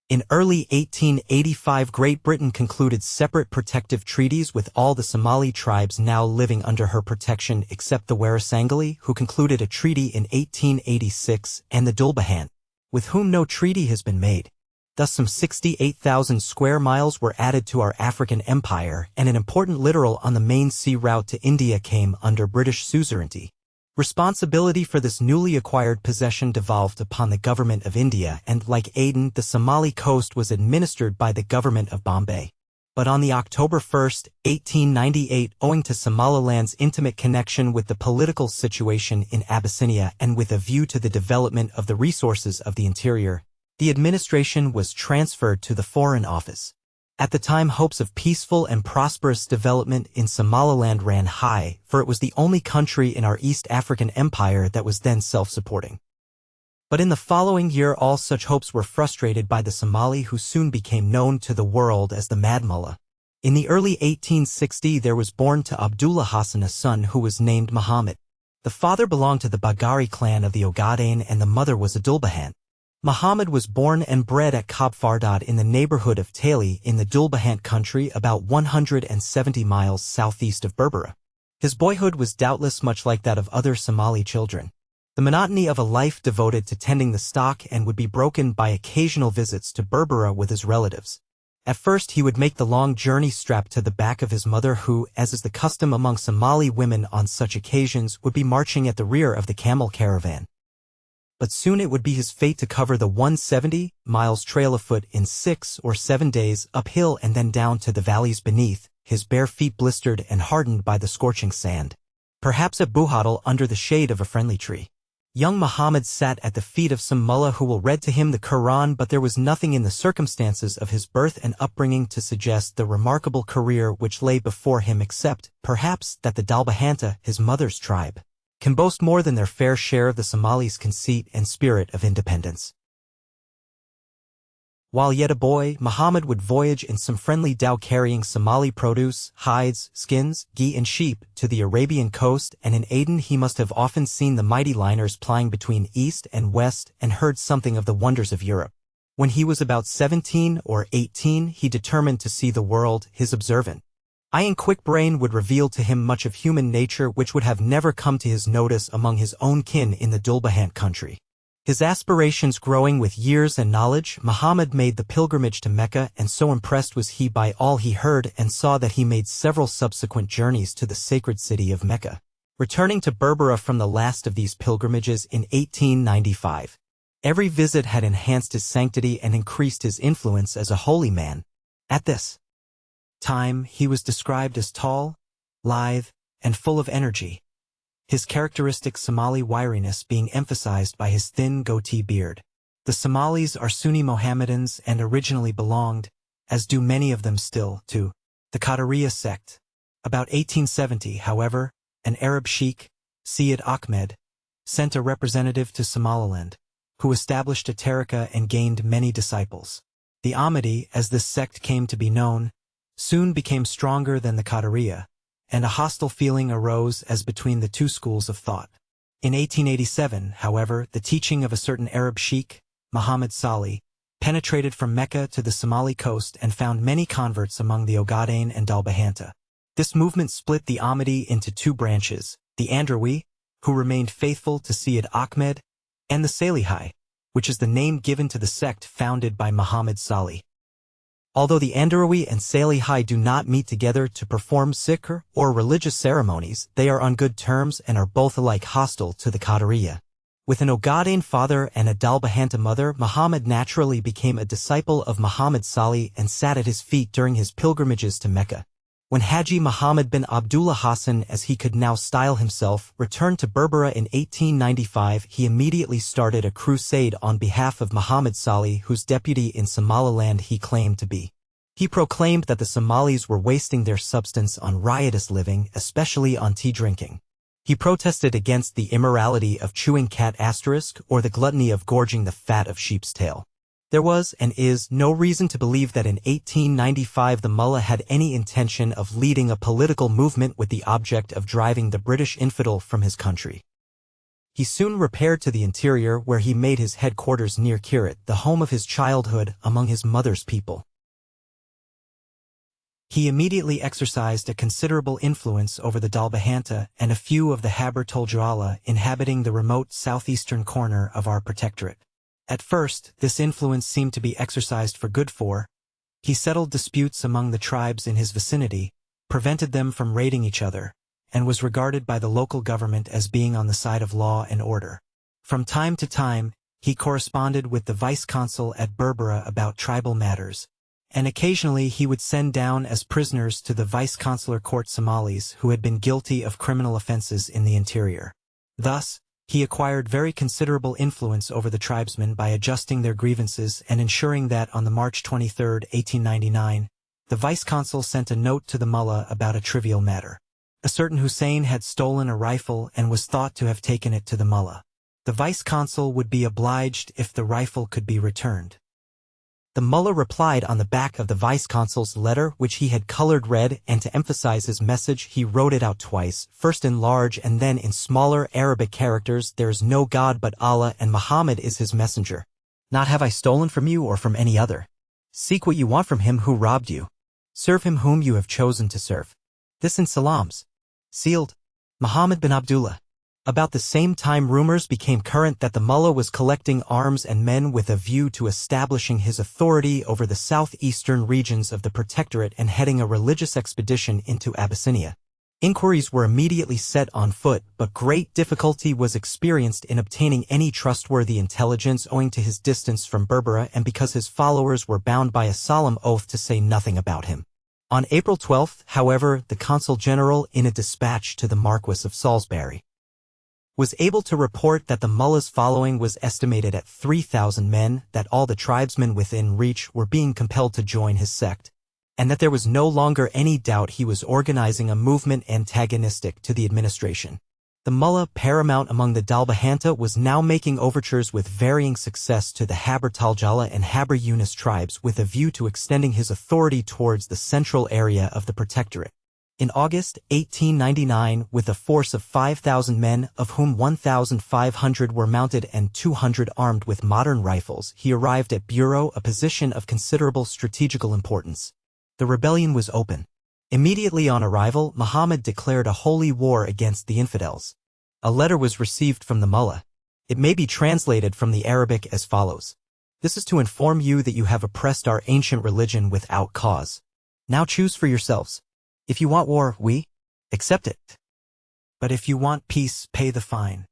In early 1885, Great Britain concluded separate protective treaties with all the Somali tribes now living under her protection except the Warasangali, who concluded a treaty in 1886, and the Dulbahan, with whom no treaty has been made. Thus some 68,000 square miles were added to our African empire, and an important littoral on the main sea route to India came under British suzerainty. Responsibility for this newly acquired possession devolved upon the government of India, and like Aden, the Somali coast was administered by the government of Bombay. But on the October 1, 1898, owing to Somaliland's intimate connection with the political situation in Abyssinia and with a view to the development of the resources of the interior, the administration was transferred to the Foreign Office. At the time, hopes of peaceful and prosperous development in Somaliland ran high, for it was the only country in our East African empire that was then self-supporting. But in the following year, all such hopes were frustrated by the Somali, who soon became known to the world as the Mad Mullah. In the early 1860s, there was born to Abdulle Hassan a son who was named Mohammed. The father belonged to the Baghari clan of the Ogaden, and the mother was a Dulbahan. Mohammed was born and bred at Kabfardad in the neighborhood of Tali in the Dulbahant country, about 170 miles southeast of Berbera. His boyhood was doubtless much like that of other Somali children. The monotony of a life devoted to tending the stock and would be broken by occasional visits to Berbera with his relatives. At first he would make the long journey strapped to the back of his mother, who, as is the custom among Somali women on such occasions, would be marching at the rear of the camel caravan. But soon it would be his fate to cover the 170 miles trail afoot in 6 or 7 days, uphill and then down to the valleys beneath, his bare feet blistered and hardened by the scorching sand. Perhaps at Buhadal under the shade of a friendly tree. Young Muhammad sat at the feet of some mullah who read to him the Quran, but there was nothing in the circumstances of his birth and upbringing to suggest the remarkable career which lay before him, except, perhaps, that the Dalbahanta, his mother's tribe, can boast more than their fair share of the Somalis' conceit and spirit of independence. While yet a boy, Muhammad would voyage in some friendly dhow carrying Somali produce, hides, skins, ghee and sheep, to the Arabian coast, and in Aden he must have often seen the mighty liners plying between east and west and heard something of the wonders of Europe. When he was about 17 or 18, he determined to see the world. His observant eye and quick brain would reveal to him much of human nature which would have never come to his notice among his own kin in the Dulbahant country. His aspirations growing with years and knowledge, Muhammad made the pilgrimage to Mecca, and so impressed was he by all he heard and saw that he made several subsequent journeys to the sacred city of Mecca, returning to Berbera from the last of these pilgrimages in 1895. Every visit had enhanced his sanctity and increased his influence as a holy man. At this time, he was described as tall, lithe, and full of energy, his characteristic Somali wiriness being emphasized by his thin goatee beard. The Somalis are Sunni Mohammedans and originally belonged, as do many of them still, to the Qadariya sect. About 1870, however, an Arab sheikh, Sayid Ahmed, sent a representative to Somaliland, who established a tariqa and gained many disciples. The Ahmadi, as this sect came to be known, soon became stronger than the Qadariya, and a hostile feeling arose as between the two schools of thought. In 1887, however, the teaching of a certain Arab sheikh, Muhammad Salih, penetrated from Mecca to the Somali coast and found many converts among the Ogaden and Dalbahanta. This movement split the Ahmadi into two branches, the Andrawi, who remained faithful to Sayid Ahmed, and the Salihai, which is the name given to the sect founded by Muhammad Salih. Although the Andarawi and Salihai do not meet together to perform zikr or religious ceremonies, they are on good terms and are both alike hostile to the Qadariya. With an Ogaden father and a Dalbahanta mother, Muhammad naturally became a disciple of Muhammad Salih and sat at his feet during his pilgrimages to Mecca. When Haji Muhammad bin Abdulle Hassan, as he could now style himself, returned to Berbera in 1895, he immediately started a crusade on behalf of Muhammad Salih, whose deputy in Somaliland he claimed to be. He proclaimed that the Somalis were wasting their substance on riotous living, especially on tea drinking. He protested against the immorality of chewing cat asterisk or the gluttony of gorging the fat of sheep's tail. There was and is no reason to believe that in 1895 the mullah had any intention of leading a political movement with the object of driving the British infidel from his country. He soon repaired to the interior where he made his headquarters near Kirat, the home of his childhood among his mother's people. He immediately exercised a considerable influence over the Dalbahanta and a few of the Haber Toljala inhabiting the remote southeastern corner of our protectorate. At first, this influence seemed to be exercised for good for. He settled disputes among the tribes in his vicinity, prevented them from raiding each other, and was regarded by the local government as being on the side of law and order. From time to time, he corresponded with the vice-consul at Berbera about tribal matters, and occasionally he would send down as prisoners to the vice-consular court Somalis who had been guilty of criminal offenses in the interior. Thus, he acquired very considerable influence over the tribesmen by adjusting their grievances and ensuring that on the March 23, 1899, the vice-consul sent a note to the mullah about a trivial matter. A certain Hussein had stolen a rifle and was thought to have taken it to the mullah. The vice-consul would be obliged if the rifle could be returned. The mullah replied on the back of the vice-consul's letter, which he had colored red, and to emphasize his message he wrote it out twice, first in large and then in smaller Arabic characters: "There is no God but Allah, and Muhammad is his messenger. Not have I stolen from you or from any other. Seek what you want from him who robbed you. Serve him whom you have chosen to serve." This in salams. Sealed, Mohamed bin Abdullah. About the same time rumors became current that the mullah was collecting arms and men with a view to establishing his authority over the southeastern regions of the protectorate and heading a religious expedition into Abyssinia. Inquiries were immediately set on foot, but great difficulty was experienced in obtaining any trustworthy intelligence owing to his distance from Berbera and because his followers were bound by a solemn oath to say nothing about him. On April 12, however, the consul general, in a dispatch to the Marquess of Salisbury, was able to report that the mullah's following was estimated at 3,000 men, that all the tribesmen within reach were being compelled to join his sect, and that there was no longer any doubt he was organizing a movement antagonistic to the administration. The mullah, paramount among the Dalbahanta, was now making overtures with varying success to the Haber Taljala and Haber Yunus tribes with a view to extending his authority towards the central area of the protectorate. In August 1899, with a force of 5,000 men, of whom 1,500 were mounted and 200 armed with modern rifles, he arrived at Bureau, a position of considerable strategical importance. The rebellion was open. Immediately on arrival, Muhammad declared a holy war against the infidels. A letter was received from the mullah. It may be translated from the Arabic as follows: "This is to inform you that you have oppressed our ancient religion without cause. Now choose for yourselves. If you want war, we accept it. But if you want peace, pay the fine."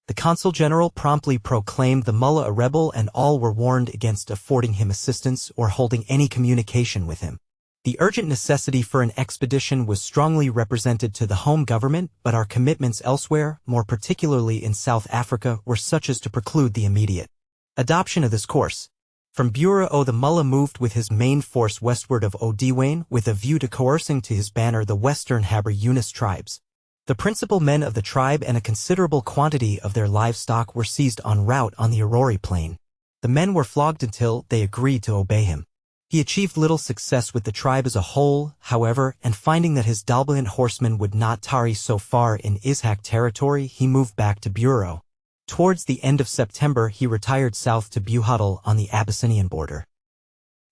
The consul general promptly proclaimed the mullah a rebel, and all were warned against affording him assistance or holding any communication with him. The urgent necessity for an expedition was strongly represented to the home government, but our commitments elsewhere, more particularly in South Africa, were such as to preclude the immediate adoption of this course. From Bureau, the mullah moved with his main force westward of Odiwane with a view to coercing to his banner the western Haber Yunus tribes. The principal men of the tribe and a considerable quantity of their livestock were seized en route on the Arori plain. The men were flogged until they agreed to obey him. He achieved little success with the tribe as a whole, however, and finding that his Dalbahant horsemen would not tarry so far in Ishaq territory, he moved back to Bureau. Towards the end of September, he retired south to Buhoddle on the Abyssinian border.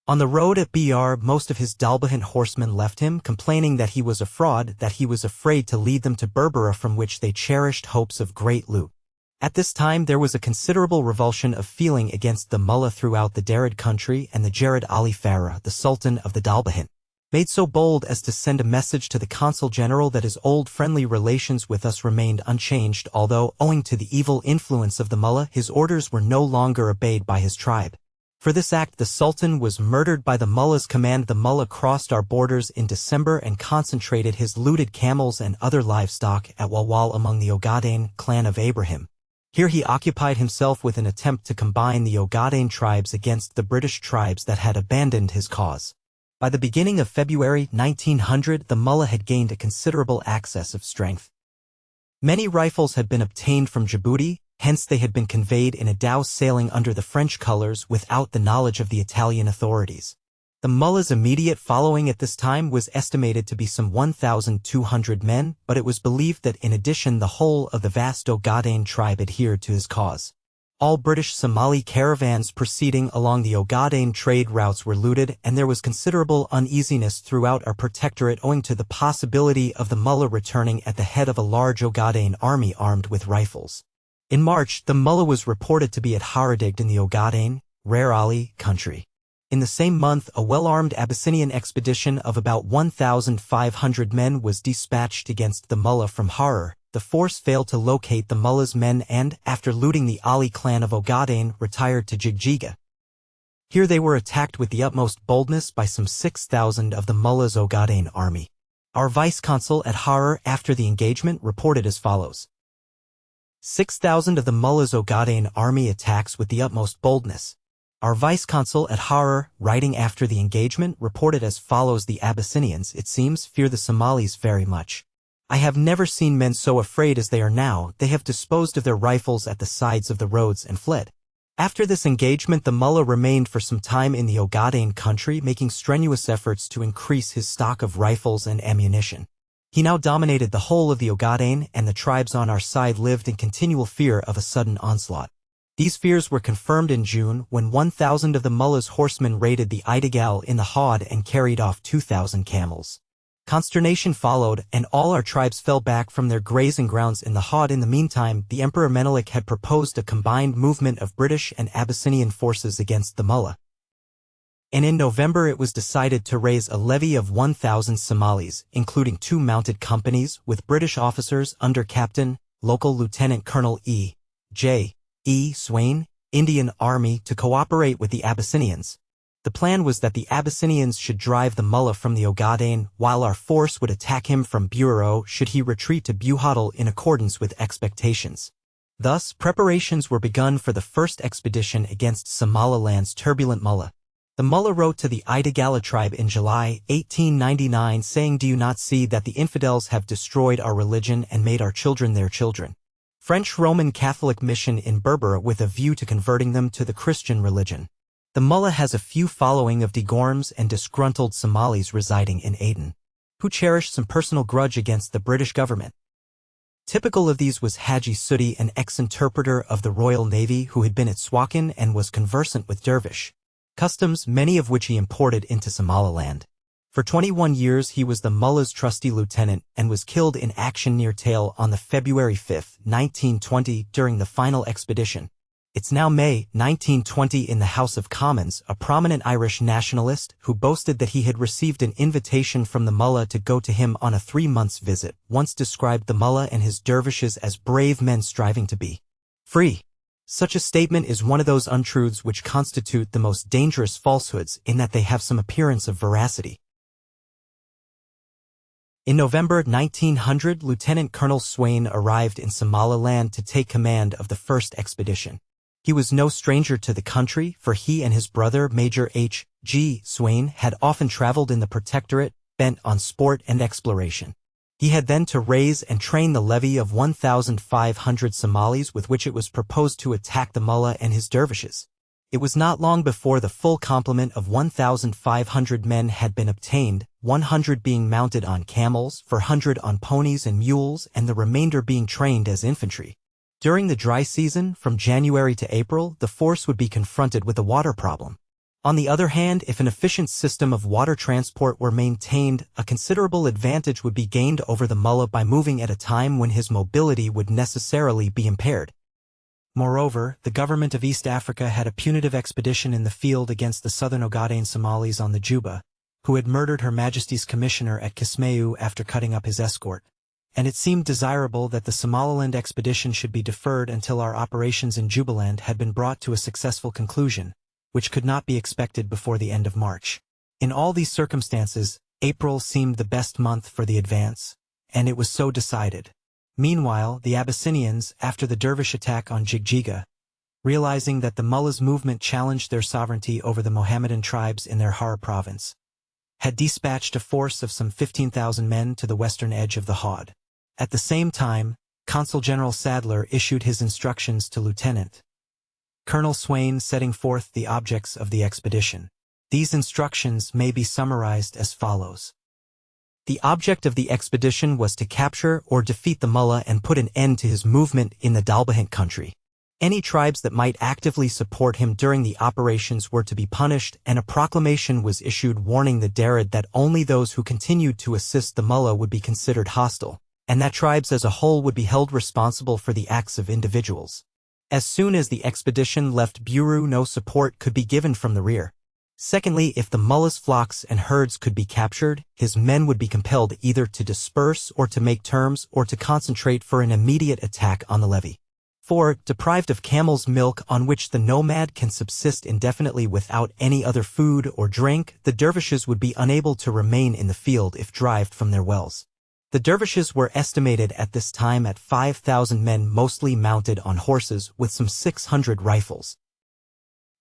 On the road at Br, most of his Dalbahant horsemen left him, complaining that he was a fraud, that he was afraid to lead them to Berbera, from which they cherished hopes of great loot. At this time there was a considerable revulsion of feeling against the mullah throughout the Darid country, and the Jared Ali Farah, the Sultan of the Dalbahant, made so bold as to send a message to the consul general that his old friendly relations with us remained unchanged, although, owing to the evil influence of the mullah, his orders were no longer obeyed by his tribe. For this act the Sultan was murdered by the mullah's command. The mullah crossed our borders in December and concentrated his looted camels and other livestock at Walwal among the Ogaden clan of Abraham. Here he occupied himself with an attempt to combine the Ogaden tribes against the British tribes that had abandoned his cause. By the beginning of February 1900, the mullah had gained a considerable access of strength. Many rifles had been obtained from Djibouti, hence they had been conveyed in a dhow sailing under the French colors without the knowledge of the Italian authorities. The mullah's immediate following at this time was estimated to be some 1,200 men, but it was believed that in addition the whole of the vast Ogaden tribe adhered to his cause. All British Somali caravans proceeding along the Ogaden trade routes were looted, and there was considerable uneasiness throughout our protectorate owing to the possibility of the mullah returning at the head of a large Ogaden army armed with rifles. In March, the mullah was reported to be at Haradigd in the Ogaden, Rarali country. In the same month, a well-armed Abyssinian expedition of about 1,500 men was dispatched against the mullah from Harar. The force failed to locate the mullah's men and, after looting the Ali clan of Ogaden, retired to Jigjiga. Here they were attacked with the utmost boldness by some 6,000 of the mullah's Ogaden army. Our vice-consul at Harar after the engagement reported as follows. 6,000 of the mullah's Ogaden army attacks with the utmost boldness. Our vice-consul at Harar, writing after the engagement, reported as follows: the Abyssinians, it seems, fear the Somalis very much. I have never seen men so afraid as they are now. They have disposed of their rifles at the sides of the roads and fled. After this engagement, the mullah remained for some time in the Ogaden country, making strenuous efforts to increase his stock of rifles and ammunition. He now dominated the whole of the Ogaden, and the tribes on our side lived in continual fear of a sudden onslaught. These fears were confirmed in June, when 1,000 of the mullah's horsemen raided the Idigal in the Hod and carried off 2,000 camels. Consternation followed, and all our tribes fell back from their grazing grounds in the Hod. In the meantime, the Emperor Menelik had proposed a combined movement of British and Abyssinian forces against the mullah. And in November it was decided to raise a levy of 1,000 Somalis, including 2 mounted companies, with British officers under Captain, local Lieutenant Colonel E.J. Swain, Indian Army, to cooperate with the Abyssinians. The plan was that the Abyssinians should drive the mullah from the Ogaden, while our force would attack him from Bureau should he retreat to Buhodl in accordance with expectations. Thus, preparations were begun for the first expedition against Somaliland's turbulent mullah. The mullah wrote to the Idigala tribe in July 1899 saying, "Do you not see that the infidels have destroyed our religion and made our children their children? French Roman Catholic mission in Berbera with a view to converting them to the Christian religion." The mullah has a few following of degorms and disgruntled Somalis residing in Aden, who cherish some personal grudge against the British government. Typical of these was Haji Sudi, an ex-interpreter of the Royal Navy who had been at Swakin and was conversant with Dervish customs, many of which he imported into Somaliland. For 21 years he was the mullah's trusty lieutenant and was killed in action near Tale on the February 5, 1920 during the final expedition. It's now May 1920 in the House of Commons, a prominent Irish nationalist who boasted that he had received an invitation from the mullah to go to him on a 3-month visit, once described the mullah and his dervishes as brave men striving to be free. Such a statement is one of those untruths which constitute the most dangerous falsehoods in that they have some appearance of veracity. In November 1900, Lieutenant Colonel Swain arrived in Somaliland to take command of the first expedition. He was no stranger to the country, for he and his brother Major H.G. Swain had often traveled in the protectorate, bent on sport and exploration. He had then to raise and train the levy of 1,500 Somalis with which it was proposed to attack the mullah and his dervishes. It was not long before the full complement of 1,500 men had been obtained, 100 being mounted on camels, 400 on ponies and mules, and the remainder being trained as infantry. During the dry season, from January to April, the force would be confronted with a water problem. On the other hand, if an efficient system of water transport were maintained, a considerable advantage would be gained over the mullah by moving at a time when his mobility would necessarily be impaired. Moreover, the government of East Africa had a punitive expedition in the field against the southern Ogaden Somalis on the Juba, who had murdered Her Majesty's commissioner at Kismayu after cutting up his escort. And it seemed desirable that the Somaliland expedition should be deferred until our operations in Jubaland had been brought to a successful conclusion, which could not be expected before the end of March. In all these circumstances, April seemed the best month for the advance, and it was so decided. Meanwhile, the Abyssinians, after the dervish attack on Jigjiga, realizing that the mullah's movement challenged their sovereignty over the Mohammedan tribes in their Har province, had dispatched a force of some 15,000 men to the western edge of the Hod. At the same time, Consul General Sadler issued his instructions to Lieutenant Colonel Swain setting forth the objects of the expedition. These instructions may be summarized as follows. The object of the expedition was to capture or defeat the mullah and put an end to his movement in the Dalbahant country. Any tribes that might actively support him during the operations were to be punished, and a proclamation was issued warning the Darid that only those who continued to assist the mullah would be considered hostile, and that tribes as a whole would be held responsible for the acts of individuals. As soon as the expedition left Buru, no support could be given from the rear. Secondly, if the mullah's flocks and herds could be captured, his men would be compelled either to disperse or to make terms or to concentrate for an immediate attack on the levy. 4. Deprived of camel's milk on which the nomad can subsist indefinitely without any other food or drink, the dervishes would be unable to remain in the field if derived from their wells. The dervishes were estimated at this time at 5,000 men, mostly mounted on horses with some 600 rifles.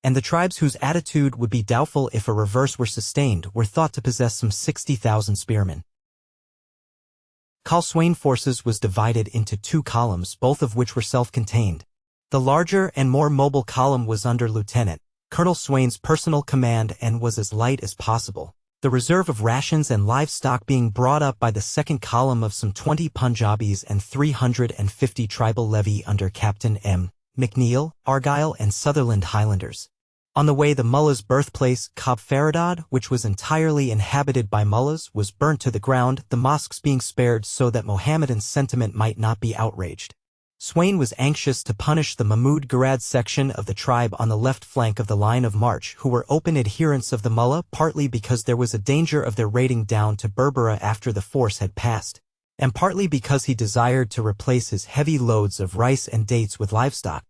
And the tribes whose attitude would be doubtful if a reverse were sustained were thought to possess some 60,000 spearmen. Khal Swain forces was divided into 2 columns, both of which were self-contained. The larger and more mobile column was under Lieutenant Colonel Swain's personal command and was as light as possible, the reserve of rations and livestock being brought up by the second column of some 20 Punjabis and 350 tribal levy under Captain M. McNeill, Argyll and Sutherland Highlanders. On the way, the mullah's birthplace, Cab Faradad, which was entirely inhabited by mullahs, was burnt to the ground, the mosques being spared so that Mohammedan sentiment might not be outraged. Swain was anxious to punish the Mahmud Gurad section of the tribe on the left flank of the line of march, who were open adherents of the mullah, partly because there was a danger of their raiding down to Berbera after the force had passed, and partly because he desired to replace his heavy loads of rice and dates with livestock.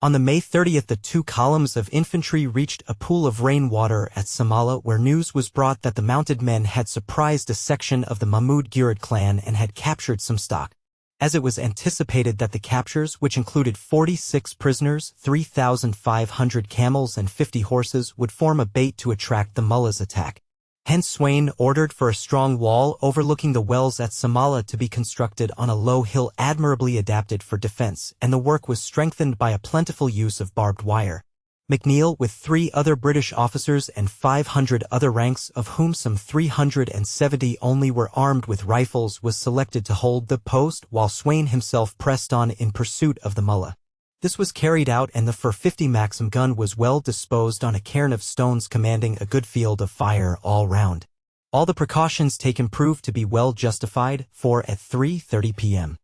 On the May 30th, the 2 columns of infantry reached a pool of rainwater at Samala, where news was brought that the mounted men had surprised a section of the Mahmud Gurad clan and had captured some stock. As it was anticipated that the captures, which included 46 prisoners, 3,500 camels and 50 horses, would form a bait to attract the mullah's attack. Hence Swain ordered for a strong wall overlooking the wells at Samala to be constructed on a low hill admirably adapted for defense, and the work was strengthened by a plentiful use of barbed wire. McNeill, with 3 other British officers and 500 other ranks, of whom some 370 only were armed with rifles, was selected to hold the post, while Swain himself pressed on in pursuit of the mullah. This was carried out, and the 450 Maxim gun was well disposed on a cairn of stones commanding a good field of fire all round. All the precautions taken proved to be well justified, for at 3:30 p.m.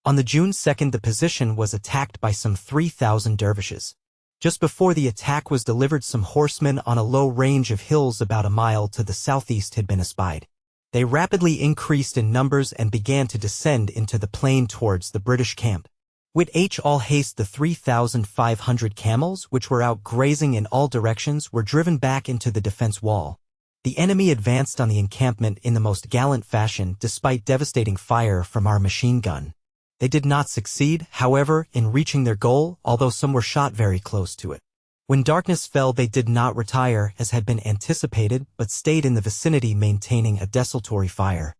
on the June 2nd the position was attacked by some 3,000 dervishes. Just before the attack was delivered, some horsemen on a low range of hills about a mile to the southeast had been espied. They rapidly increased in numbers and began to descend into the plain towards the British camp. With all haste, the 3,500 camels, which were out grazing in all directions, were driven back into the defense wall. The enemy advanced on the encampment in the most gallant fashion, despite devastating fire from our machine gun. They did not succeed, however, in reaching their goal, although some were shot very close to it. When darkness fell, they did not retire, as had been anticipated, but stayed in the vicinity maintaining a desultory fire.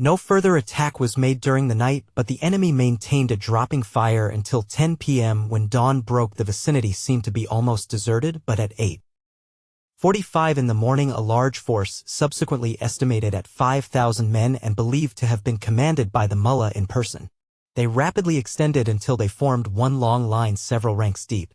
No further attack was made during the night, but the enemy maintained a dropping fire until 10 p.m. when dawn broke. The vicinity seemed to be almost deserted, but at 8:45 in the morning a large force, subsequently estimated at 5,000 men and believed to have been commanded by the mullah in person. They rapidly extended until they formed one long line several ranks deep.